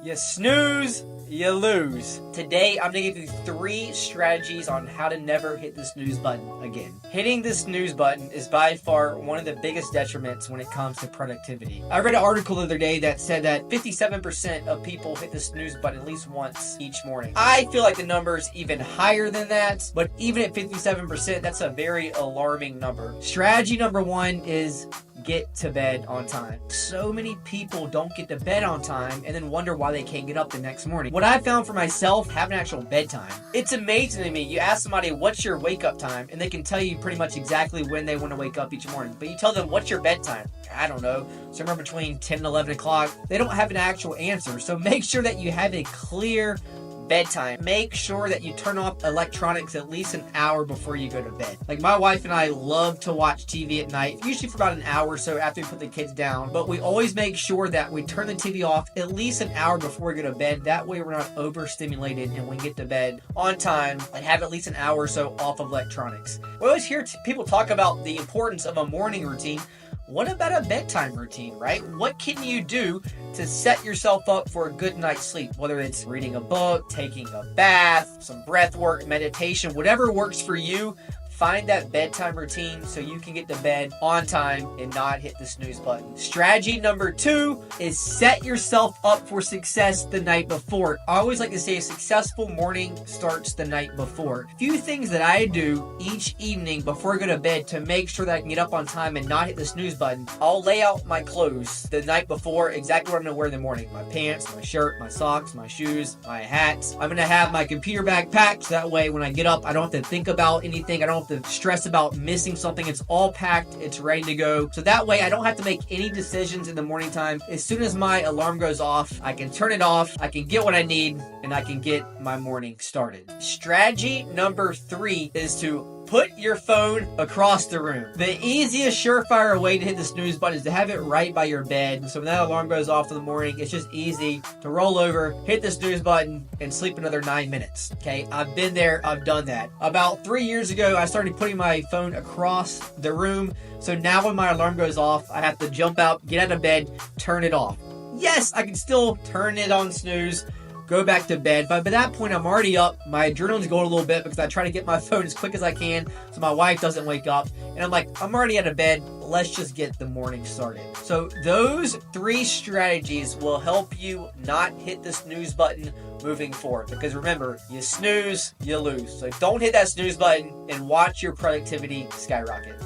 You snooze, you lose. Today, I'm going to give you 3 strategies on how to never hit the snooze button again. Hitting the snooze button is by far one of the biggest detriments when it comes to productivity. I read an article the other day that said that 57% of people hit the snooze button at least once each morning. I feel like the number is even higher than that, but even at 57%, that's a very alarming number. Strategy number 1 is get to bed on time. So many people don't get to bed on time and then wonder why they can't get up the next morning. What I found for myself, have an actual bedtime. It's amazing to me. You ask somebody, what's your wake up time? And they can tell you pretty much exactly when they want to wake up each morning. But you tell them, what's your bedtime? I don't know, somewhere between 10 and 11 o'clock. They don't have an actual answer. So make sure that you have a clear bedtime. Make sure that you turn off electronics at least an hour before you go to bed. Like my wife and I love to watch TV at night, usually for about an hour or so after we put the kids down, but we always make sure that we turn the TV off at least an hour before we go to bed. That way we're not overstimulated and we get to bed on time and have at least an hour or so off of electronics. We always hear people talk about the importance of a morning routine. What about a bedtime routine, right? What can you do to set yourself up for a good night's sleep? Whether it's reading a book, taking a bath, some breath work, meditation, whatever works for you. Find that bedtime routine so you can get to bed on time and not hit the snooze button. Strategy number 2 is set yourself up for success the night before. I always like to say a successful morning starts the night before. A few things that I do each evening before I go to bed to make sure that I can get up on time and not hit the snooze button. I'll lay out my clothes the night before, exactly what I'm going to wear in the morning. My pants, my shirt, my socks, my shoes, my hats. I'm going to have my computer bag packed so that way when I get up, I don't have to think about anything. I don't have to stress about missing something. It's all packed. It's ready to go. So that way I don't have to make any decisions in the morning time. As soon as my alarm goes off, I can turn it off. I can get what I need and I can get my morning started. Strategy number 3 is to put your phone across the room. The easiest surefire way to hit the snooze button is to have it right by your bed. So when that alarm goes off in the morning, it's just easy to roll over, hit the snooze button, and sleep another 9 minutes. Okay, I've been there, I've done that. About 3 years ago, I started putting my phone across the room. So now when my alarm goes off, I have to jump out, get out of bed, turn it off. Yes, I can still turn it on snooze, go back to bed. But by that point, I'm already up. My adrenaline's going a little bit because I try to get my phone as quick as I can so my wife doesn't wake up. And I'm like, I'm already out of bed. Let's just get the morning started. So those 3 strategies will help you not hit the snooze button moving forward. Because remember, you snooze, you lose. So don't hit that snooze button and watch your productivity skyrocket.